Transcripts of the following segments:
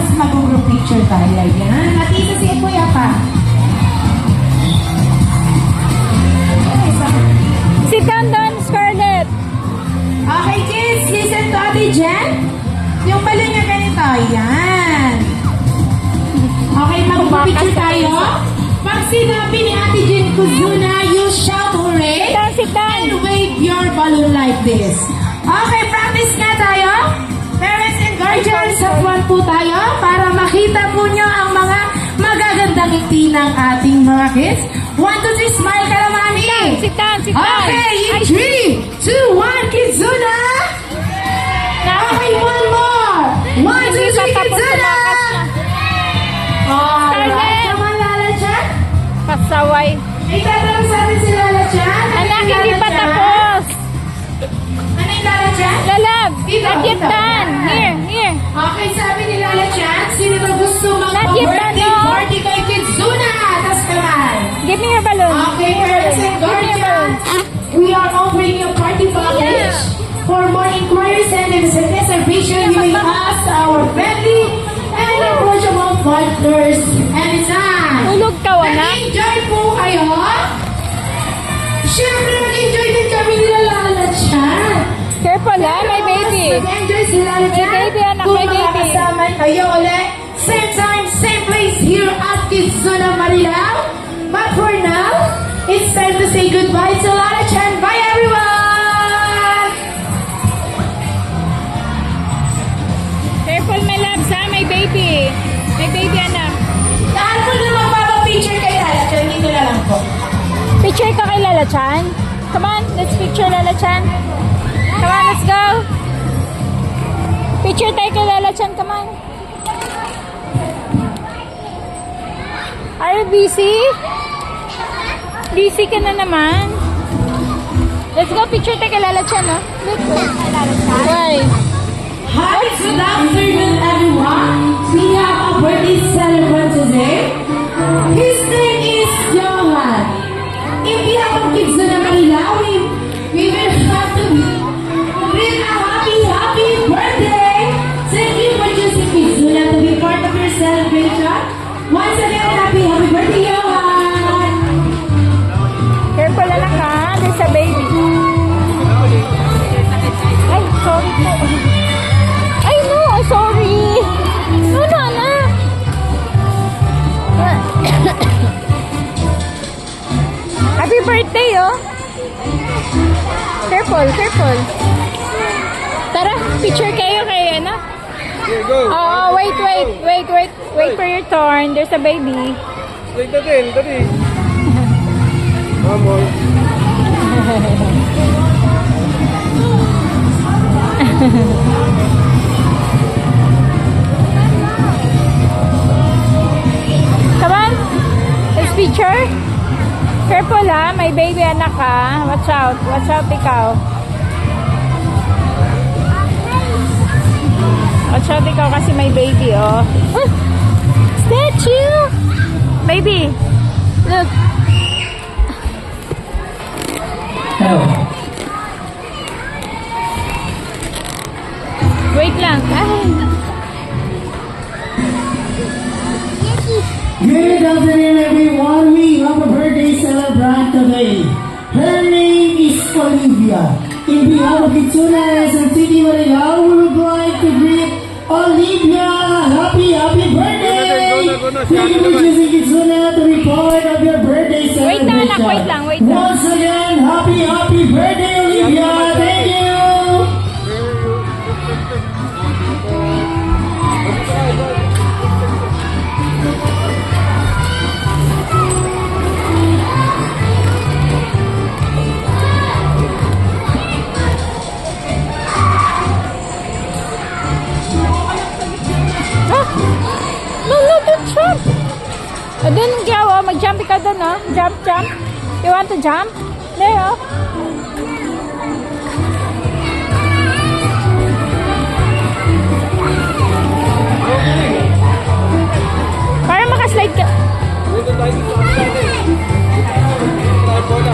Tapos mag-group picture tayo. Yan. At isa si Kuya pa. Sit down doon, Scarlett. Okay, kids. Listen to Ate Jen. Yung balon niya ganito. Yan. Okay, mag-group picture tayo. Pag sinabi ni Ate Jen Kuzuna, you shout hooray. Sit down. And wave your balloon like this. Okay, practice na tayo. Parents and guardians, sa front po tayo para makita po nyo ang mga magagandang ngiti ng ating mga kids. 1, 2, 3, smile ka na, mami. Sit down, sit down. Okay, in 3, 2, 1, Kizuna. Okay, one more. 1, 2, 3, Kizuna. Alright, come on, Lala Chan. Pasaway. Itatanong sa atin si Lala Chan. Anak, hindi pa tapos. Ano yung Lala Chan? Lalab, Dito, not yet dito. done. Here, here. Okay, sabi ni Lala Chan, sino ba gusto Not yet magpa-birthday done, no? party kay Kizuna? Tas kamay. Give me your balloon. Okay, parents and guardians, we are offering you a party package. For more inquiries and reservation, you may ask our friendly and approachable partners anytime. Tulog ka, anak. Nag-enjoy po kayo? Siyempre, nag-enjoy din kami nila Lala Chan. Careful, ha, my baby. Mag-enjoy si Lala Chan. May baby, anak, Kung may baby. makakasama kayo ulit, same time, same place here at Kizuna Marilao. But for now, it's time to say goodbye to Lala Chan. Bye, everyone! Careful, my loves, ha, my baby. My baby, anak. Saan po na magpapapicture kay Lala Chan? Dito na lang po. Picture ka kay Lala Chan. Come on, let's picture Lala Chan. Come on, let's go. Picture tayo kay Lala Chan, come on. Are you busy? Busy ka na naman. Let's go, picture tayo kay Lala Chan, no? Look, why? Hi, good afternoon, everyone. We have a birthday celebrant today. His name is Johan. If you have a Kizuna Marilao, we will have to win a happy birthday. Thank you for choosing Kizuna to be part of your celebration. Once again, happy birthday, Johan. Careful na lang, ha? There's a baby. Ay, sorry po. Ay, no, sorry. No, anak. Happy birthday, oh. Careful, careful. Tara, picture kayo kay, ano? Here, go. Oh, wait for your turn. There's a baby. Wait, dali. Vamos. Come on. Let's picture. Careful, ha? May baby anak, ha? Watch out, ikaw. Watch out ikaw kasi may baby, oh. Statue! Baby, look. Hello. Wait lang. Ay. Good afternoon, everyone. We have a birthday celebrant today. Her name is Olivia. In behalf of Kizuna and City Marilao, we would like to greet Olivia. Happy birthday! Go na. Thank you for choosing Kizuna to be part of your birthday Wait lang, celebration. anak. Wait lang. Once again, happy birthday, Olivia. Thank you. No, don't jump. Doon ka, oh. Mag-jump ikaw doon, oh. Jump. You want to jump? There, oh. Para makaslide ka. Dito tayo dito. Tayo bola.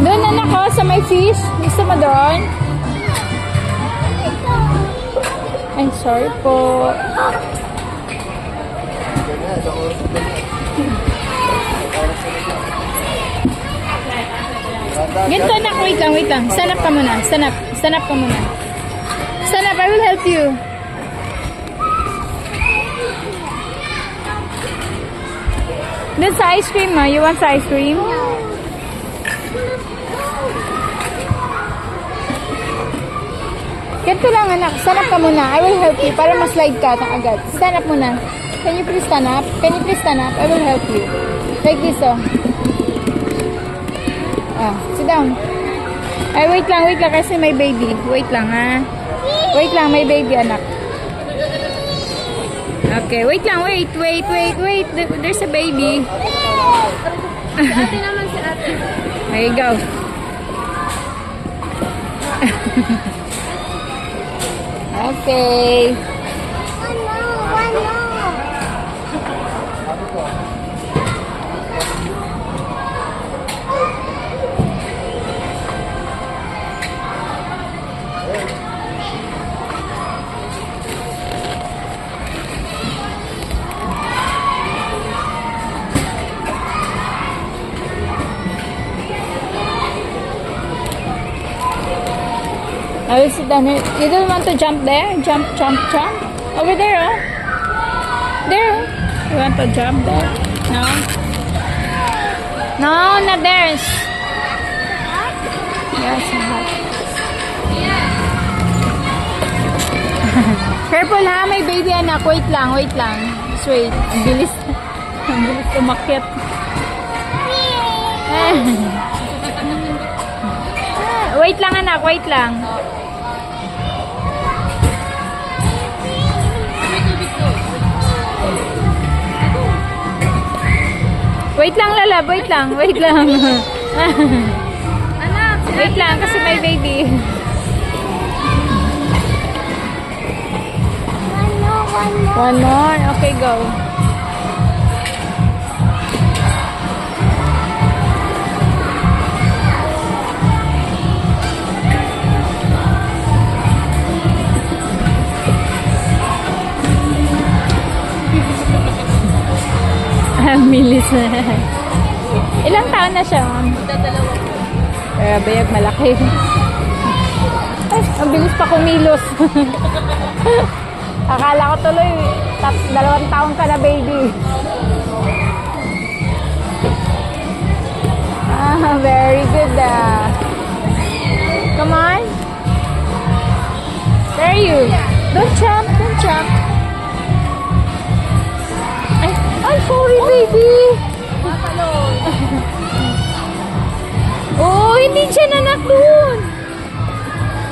Doon, anak, oh, sa may sis? Gusto mo doon? Ay, sorry po. Ganito anak, wait lang. Stand up ka muna. Stand up ka muna. Stand up, I will help you. That's ice cream, ma. You want ice cream? Ganito lang anak, stand up ka muna. I will help you para ma-slide ka na agad. Stand up muna. Can you please stand up? Can you please stand up? I will help you. Like this, oh. Ah, sit down. Ay, wait lang kasi may baby. Wait lang, ha? Wait lang, may baby, anak. Okay, wait lang, wait. There's a baby. Ate naman si ate. There you go. Okay. I will sit down here. You don't want to jump there? Jump. Over there, oh. There. You want to jump there? No? No, not there. Yes, hot. Careful ha, may baby anak. Wait lang. Just wait. Ang bilis. Ang bilis umakyat. Wait lang anak, wait lang. Wait lang lalab, wait lang. Anak, Wait lang kasi may baby. One more. Okay, go. Milis na. Ilang taon na siya, ma'am? Dalawa. Kaya bayag malaki. Ay, ang bilis pa kumilos. Akala ko tuloy, 2 taon ka na, baby. Ah, very good, ah. Come on. There you. Don't jump. Ay, sorry, baby. Oh, hindi dyan anak doon.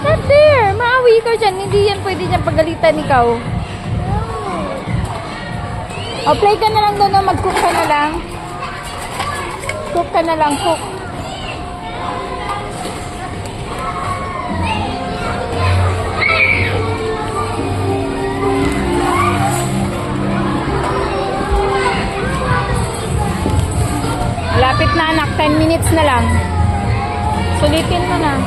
Not there. Maawi ikaw dyan. Hindi yan pwede dyan pagalitan ikaw. O, play ka na lang doon. Mag-cook ka na lang. Cook. Lapit na anak. 10 minutes na lang. Sulitin mo na.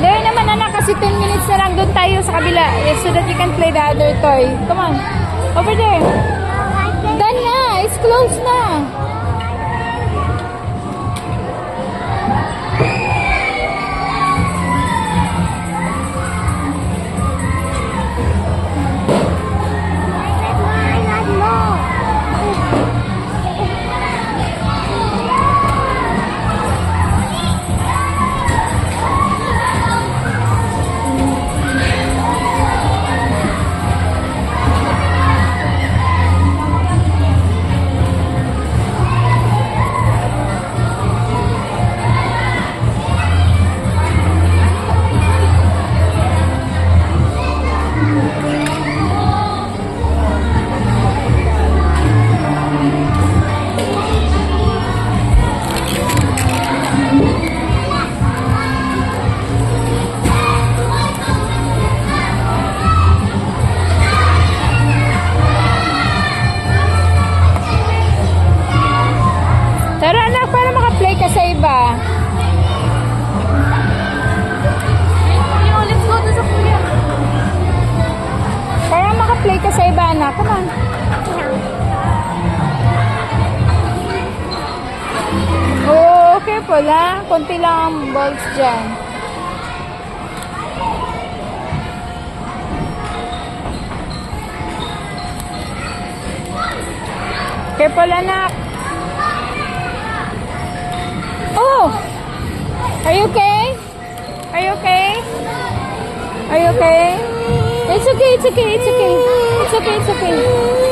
There naman anak, kasi 10 minutes na lang doon tayo sa kabila. So that you can play the other toy. Come on. Over there. Done na. It's closed na. mag-play ka sa iba, anak. Come on. Oh, careful ha. Konti lang ang balls dyan. Careful, anak. Oh! Are you okay? Are you okay? Are you okay? It's okay, it's okay, it's okay. It's okay, it's okay.